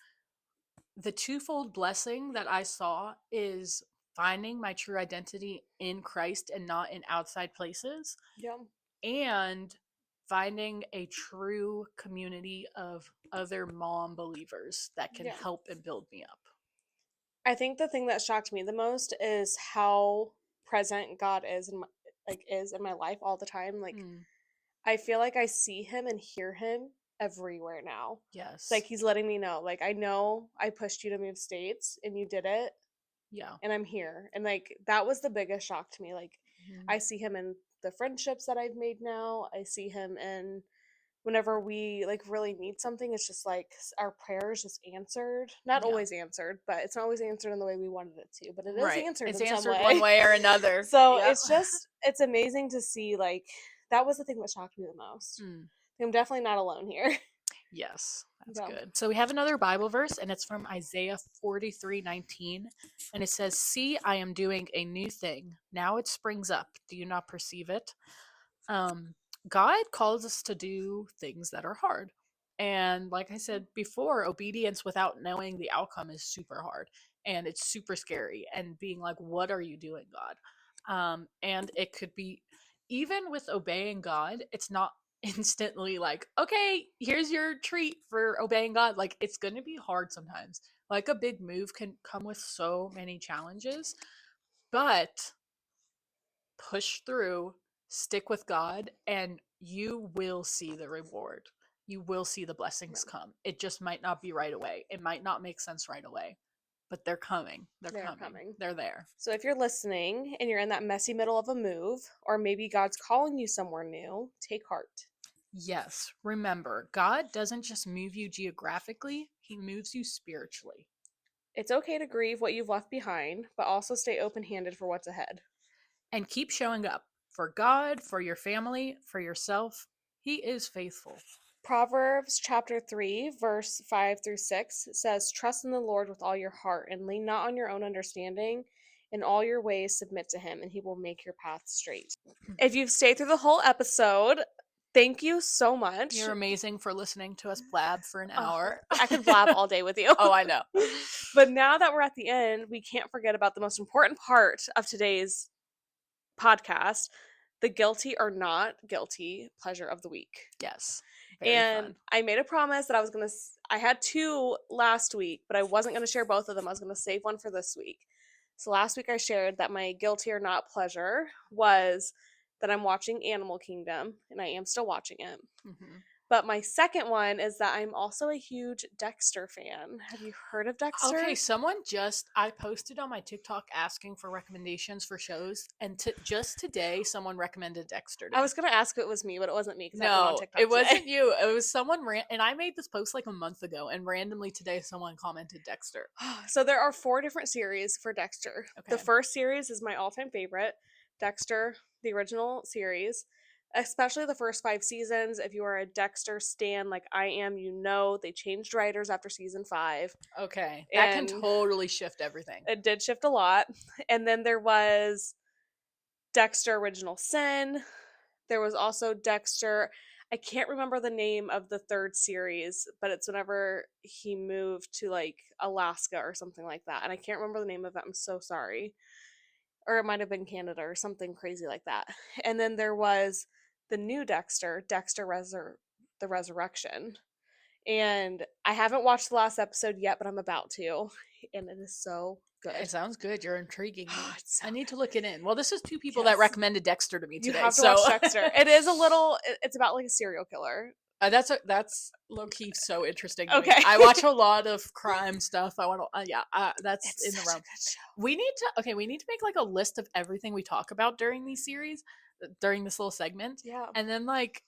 Speaker 3: The twofold blessing that I saw is finding my true identity in Christ and not in outside places,
Speaker 2: Yeah.
Speaker 3: and finding a true community of other mom believers that can
Speaker 2: Yeah.
Speaker 3: help and build me up.
Speaker 2: I think the thing that shocked me the most is how present God is in my life all the time. Like
Speaker 3: Mm,
Speaker 2: I feel like I see him and hear him everywhere now. It's like
Speaker 3: yes.
Speaker 2: he's letting me know I pushed you to move states and you did it
Speaker 3: Yeah.
Speaker 2: and I'm here. And like that was the biggest shock to me. Like
Speaker 3: Mhm.
Speaker 2: I see him in the friendships that I've made now. I see him in whenever we like really need something, it's just like our prayers just answered. Not
Speaker 3: Yeah.
Speaker 2: always answered, but it's not always answered in the way we wanted it to, but it is
Speaker 3: Right.
Speaker 2: answered
Speaker 3: It's
Speaker 2: in some
Speaker 3: answered one
Speaker 2: way.
Speaker 3: way or another.
Speaker 2: So
Speaker 3: Yep.
Speaker 2: it's amazing to see like that was the thing that shocked me the most.
Speaker 3: Mm.
Speaker 2: I'm definitely not alone here.
Speaker 3: Yes, that's
Speaker 2: Yeah.
Speaker 3: good. So we have another Bible verse, and it's from Isaiah 43:19. And it says, "See, I am doing a new thing. Now it springs up. Do you not perceive it?" Um, God calls us to do things that are hard. And like I said before, obedience without knowing the outcome is super hard. And it's super scary. And being like, what are you doing, God? And it could be, even with obeying God, it's not instantly like, okay, here's your treat for obeying God. Like, it's going to be hard sometimes. Like, a big move can come with so many challenges, but push through, stick with God, and you will see the reward. You will see the blessings
Speaker 2: Yeah,
Speaker 3: come. It just might not be right away. It might not make sense right away, but they're coming. They're
Speaker 2: they're
Speaker 3: coming.
Speaker 2: coming.
Speaker 3: They're there.
Speaker 2: So if you're listening and you're in that messy middle of a move, or maybe God's calling you somewhere new, take heart.
Speaker 3: Yes, remember, God doesn't just move you geographically, He moves you spiritually.
Speaker 2: It's okay to grieve what you've left behind, but also stay open handed for what's ahead.
Speaker 3: And keep showing up for God, for your family, for yourself. He is faithful.
Speaker 2: Proverbs chapter 3, verse 5 through 6 says, "Trust in the Lord with all your heart and lean not on your own understanding. In all your ways, submit to him, and he will make your path straight." If you've stayed through the whole episode, thank you so much.
Speaker 3: You're amazing for listening to us blab for an
Speaker 2: Oh,
Speaker 3: hour.
Speaker 2: I could blab all day with you.
Speaker 3: Oh, I know.
Speaker 2: But now that we're at the end, we can't forget about the most important part of today's podcast, the guilty or not guilty pleasure of the week.
Speaker 3: Yes. Very
Speaker 2: And
Speaker 3: fun.
Speaker 2: I made a promise that I was going to, I had two last week, but I wasn't going to share both of them. I was going to save one for this week. So last week I shared that my guilty or not pleasure was that I'm watching Animal Kingdom, and I am still watching it.
Speaker 3: Mhm.
Speaker 2: But my second one is that I'm also a huge Dexter fan. Have you heard of Dexter?
Speaker 3: Okay, I posted on my TikTok asking for recommendations for shows, and just today, someone recommended Dexter to
Speaker 2: I
Speaker 3: me.
Speaker 2: was going to ask if it was me, but it wasn't me because I've been on
Speaker 3: No,
Speaker 2: TikTok
Speaker 3: it
Speaker 2: today.
Speaker 3: wasn't you. It was someone, and I made this post like a month ago, and randomly today, someone commented Dexter.
Speaker 2: So there are 4 different series for Dexter.
Speaker 3: Okay.
Speaker 2: The first series is my all-time favorite, Dexter, the original series. Especially the first 5 seasons. If you are a Dexter stan like I am, you know they changed writers after season 5.
Speaker 3: Okay, that can
Speaker 2: And
Speaker 3: totally shift everything.
Speaker 2: it did shift a lot. And then there was Dexter Original Sin. There was also Dexter. I can't remember the name of the third series, but it's whenever he moved to like Alaska or something like that. And I can't remember the name of it. I'm so sorry. Or it might have been Canada or something crazy like that. And then there was the new Dexter, the Resurrection. And I haven't watched the last episode yet, but I'm about to. and it is so good.
Speaker 3: It sounds good. You're intriguing me.
Speaker 2: Oh, it's so
Speaker 3: I need to
Speaker 2: good.
Speaker 3: look it in. Well, this is two people that
Speaker 2: Yes.
Speaker 3: recommended Dexter to me
Speaker 2: You
Speaker 3: today.
Speaker 2: have to
Speaker 3: so
Speaker 2: watch Dexter. It is a little. It's about like a serial killer.
Speaker 3: That's low key so interesting. To me.
Speaker 2: Okay.
Speaker 3: I watch a lot of crime stuff. I want to. That's
Speaker 2: It's
Speaker 3: in the
Speaker 2: such
Speaker 3: realm.
Speaker 2: a good show.
Speaker 3: We need to make like a list of everything we talk about during these series, during this little segment,
Speaker 2: Yeah.
Speaker 3: and then like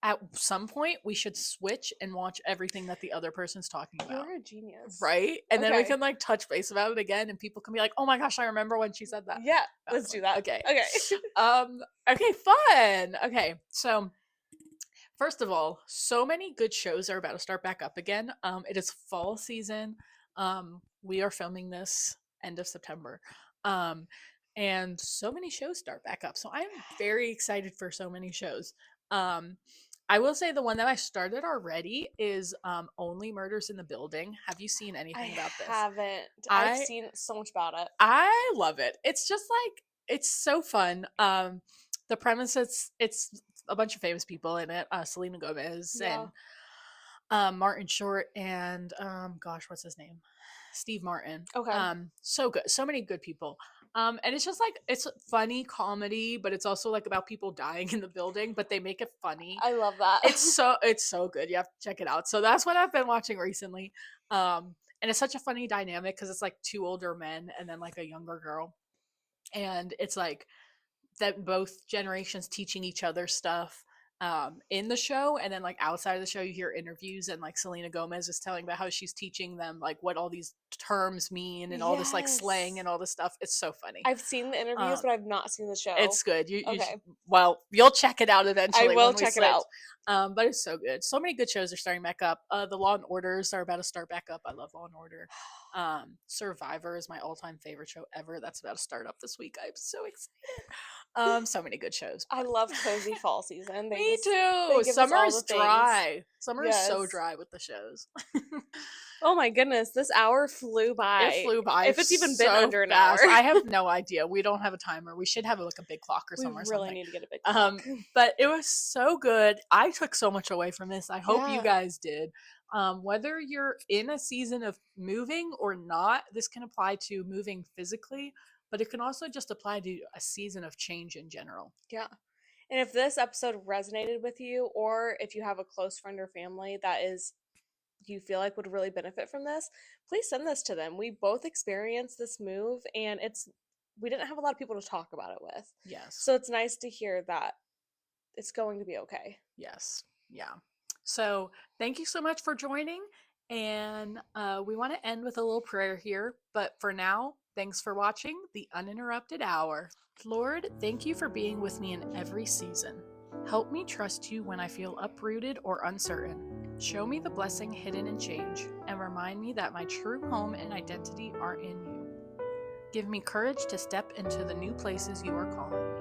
Speaker 3: at some point we should switch and watch everything that the other person's talking about.
Speaker 2: You're a genius.
Speaker 3: Right? And then we
Speaker 2: Okay.
Speaker 3: can like touch base about it again and people can be like, "Oh my gosh, I remember when she said that."
Speaker 2: Yeah. Let's do that.
Speaker 3: Okay.
Speaker 2: Okay.
Speaker 3: Okay, fun. Okay. So, first of all, so many good shows are about to start back up again. It is fall season. We are filming this end of September. And so many shows start back up. So I'm very excited for so many shows. I will say the one that I started already is Only Murders in the Building. Have you seen anything about this?
Speaker 2: I haven't. I've seen so much about it.
Speaker 3: I love it. It's just like it's so fun. The premise it's a bunch of famous people in it. Selena Gomez
Speaker 2: Yeah.
Speaker 3: and Martin Short and gosh, what's his name? Steve Martin.
Speaker 2: Okay.
Speaker 3: So good. So many good people. And it's just like it's funny comedy, but it's also like about people dying in the building, but they make it funny.
Speaker 2: I love that.
Speaker 3: It's so good. You have to check it out. So that's what I've been watching recently. And it's such a funny dynamic because it's like two older men and then like a younger girl. And it's like that both generations teaching each other stuff in the show, and then like outside of the show you hear interviews and like Selena Gomez is telling about how she's teaching them like what all these terms mean and all this like slang and all this stuff. It's so funny.
Speaker 2: I've seen the interviews, but I've not seen the show.
Speaker 3: It's good. You
Speaker 2: Okay.
Speaker 3: well, you'll check it out eventually.
Speaker 2: I will
Speaker 3: when we
Speaker 2: check it
Speaker 3: switch.
Speaker 2: out.
Speaker 3: But it's so good. So many good shows are starting back up. The Law and Orders are about to start back up. I love Law and Order. Survivor is my all-time favorite show ever. That's about to start up this week. I'm so excited. So many good shows.
Speaker 2: I love cozy fall season.
Speaker 3: Me too.
Speaker 2: give us
Speaker 3: Summer
Speaker 2: all
Speaker 3: is
Speaker 2: the things.
Speaker 3: dry. Summer is so
Speaker 2: Yes.
Speaker 3: dry with the shows.
Speaker 2: Oh my goodness, this hour flew by.
Speaker 3: It flew by.
Speaker 2: If it's even been
Speaker 3: so
Speaker 2: under an
Speaker 3: fast.
Speaker 2: hour.
Speaker 3: I have no idea. We don't have a timer. We should have like a big clock or
Speaker 2: We
Speaker 3: something.
Speaker 2: really need to get a big
Speaker 3: Um,
Speaker 2: clock.
Speaker 3: but it was so good. I took so much away from this. I hope
Speaker 2: Yeah.
Speaker 3: you guys did. Whether you're in a season of moving or not, this can apply to moving physically, but it can also just apply to a season of change in general.
Speaker 2: Yeah. And if this episode resonated with you, or if you have a close friend or family that is you feel like would really benefit from this, please send this to them. We both experienced this move, and we didn't have a lot of people to talk about it with.
Speaker 3: Yes.
Speaker 2: So it's nice to hear that it's going to be okay.
Speaker 3: Yes. Yeah. So thank you so much for joining. And we want to end with a little prayer here. But for now, thanks for watching the Uninterrupted Hour. Lord, thank you for being with me in every season. Help me trust you when I feel uprooted or uncertain. Show me the blessing hidden in change, and remind me that my true home and identity are in you. Give me courage to step into the new places you are calling me.